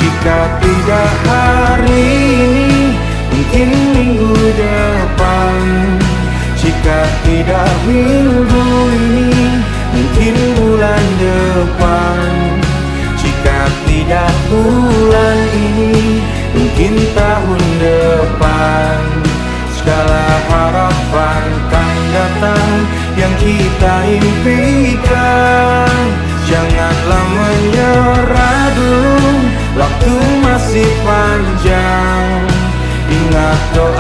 Jika tidak hari ini, mungkin minggu depan. Jika tidak minggu ini, mungkin bulan depan. Jika tidak bulan ini, mungkin tahun depan. Segala harapan kan datang yang kita impikan. Janganlah menyerah dulu, waktu masih panjang. Ingat doa